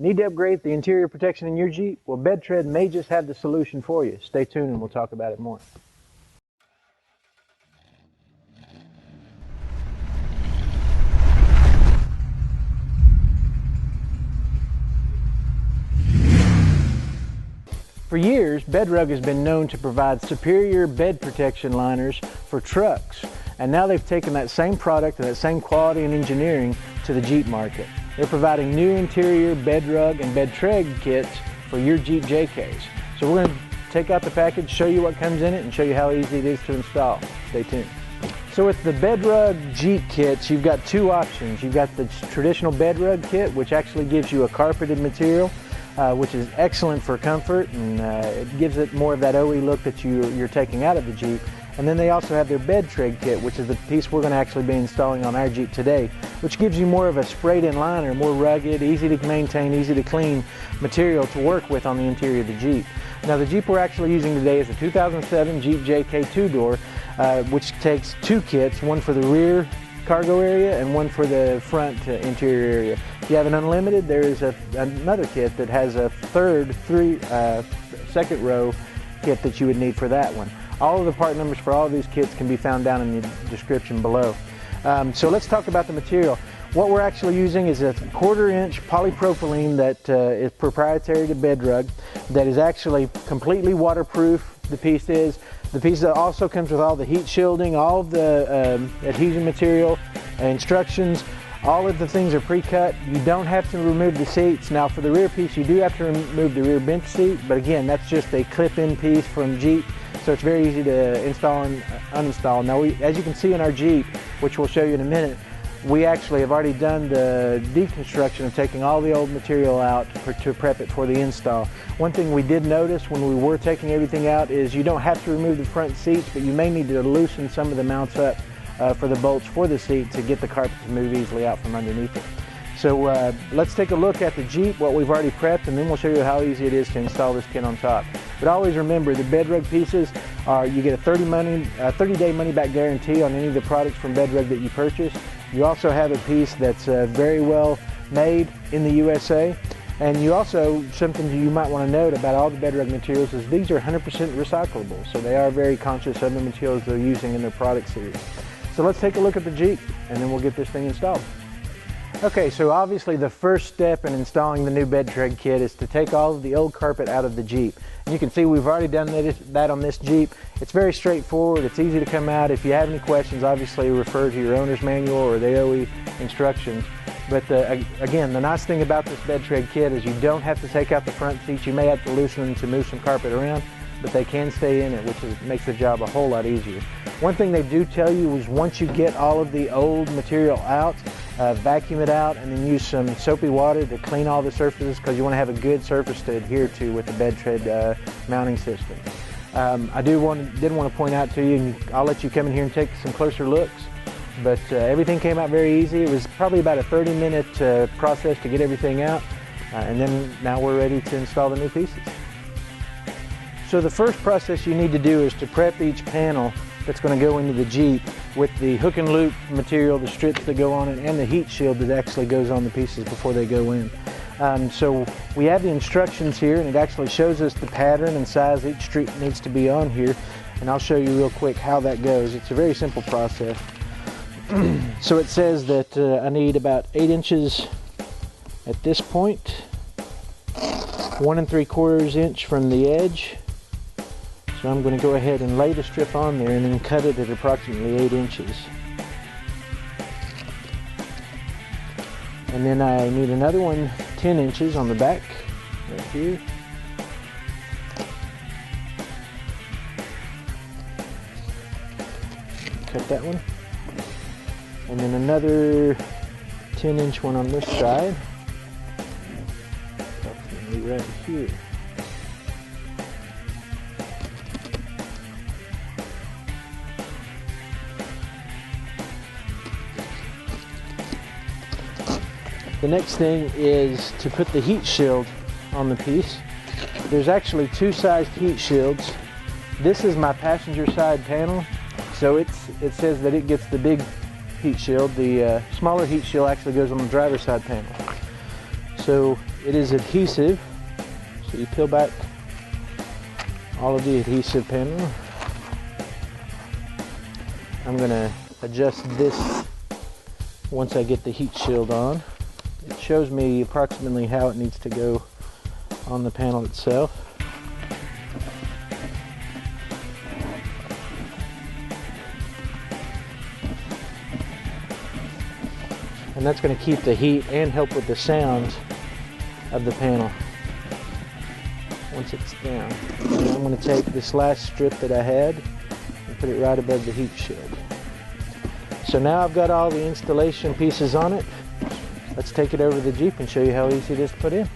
Need to upgrade the interior protection in your Jeep? Well, BedTread may just have the solution for you. Stay tuned and we'll talk about it more. For years, Bedrug has been known to provide superior bed protection liners for trucks, and now they've taken that same product and that same quality and engineering to the Jeep market. They're providing new interior Bedrug and BedTread kits for your Jeep JKs. So we're going to take out the package, show you what comes in it, and show you how easy it is to install. Stay tuned. So with the Bedrug Jeep kits, you've got two options. You've got the traditional Bedrug kit, which actually gives you a carpeted material, which is excellent for comfort, and it gives it more of that OE look that you're taking out of the Jeep. And then they also have their BedTread kit, which is the piece we're going to actually be installing on our Jeep today, which gives you more of a sprayed-in liner, more rugged, easy to maintain, easy to clean material to work with on the interior of the Jeep. Now the Jeep we're actually using today is a 2007 Jeep JK 2-door, which takes two kits, one for the rear cargo area and one for the front interior area. If you have an unlimited, there is another kit that has a second row kit that you would need for that one. All of the part numbers for all of these kits can be found down in the description below. So let's talk about the material. What we're actually using is a 1/4 inch polypropylene that is proprietary to Bedrug, that is actually completely waterproof. The piece that also comes with all the heat shielding, all of the adhesion material, instructions. All of the things are pre-cut. You don't have to remove the seats. Now for the rear piece, you do have to remove the rear bench seat, but again, that's just a clip-in piece from Jeep, so it's very easy to install and uninstall. Now, as you can see in our Jeep, which we'll show you in a minute, we actually have already done the deconstruction of taking all the old material out to prep it for the install. One thing we did notice when we were taking everything out is you don't have to remove the front seats, but you may need to loosen some of the mounts up for the bolts for the seat to get the carpet to move easily out from underneath it. So let's take a look at the Jeep, what we've already prepped, and then we'll show you how easy it is to install this kit on top. But always remember, the Bedrug pieces you get a 30-day money-back guarantee on any of the products from Bedrug that you purchase. You also have a piece that's very well made in the USA. And you also, something you might want to note about all the Bedrug materials is these are 100% recyclable. So they are very conscious of the materials they're using in their product series. So let's take a look at the Jeep and then we'll get this thing installed. Okay, so obviously the first step in installing the new BedTread kit is to take all of the old carpet out of the Jeep. And you can see we've already done that on this Jeep. It's very straightforward, it's easy to come out. If you have any questions, obviously refer to your owner's manual or the OE instructions. But again, the nice thing about this BedTread kit is you don't have to take out the front seats. You may have to loosen them to move some carpet around, but they can stay in it, which makes the job a whole lot easier. One thing they do tell you is once you get all of the old material out, vacuum it out and then use some soapy water to clean all the surfaces, because you want to have a good surface to adhere to with the BedTread mounting system. I did want to point out to you, and I'll let you come in here and take some closer looks, but everything came out very easy. It was probably about a 30-minute process to get everything out, and then now we're ready to install the new pieces. So the first process you need to do is to prep each panel that's going to go into the Jeep with the hook and loop material, the strips that go on it, and the heat shield that actually goes on the pieces before they go in. So we have the instructions here, and it actually shows us the pattern and size each strip needs to be on here, and I'll show you real quick how that goes. It's a very simple process. So it says that I need about 8 inches at this point, 1 3/4 inch from the edge. So I'm going to go ahead and lay the strip on there and then cut it at approximately 8 inches. And then I need another one 10 inches on the back, right here. Cut that one. And then another 10-inch one on this side. Approximately right here. The next thing is to put the heat shield on the piece. There's actually 2 sized heat shields. This is my passenger side panel, so it says that it gets the big heat shield. The smaller heat shield actually goes on the driver's side panel. So it is adhesive. So you peel back all of the adhesive panel. I'm going to adjust this once I get the heat shield on. It shows me approximately how it needs to go on the panel itself. And that's going to keep the heat and help with the sound of the panel once it's down. And I'm going to take this last strip that I had and put it right above the heat shield. So now I've got all the installation pieces on it. Let's take it over to the Jeep and show you how easy it is to put in.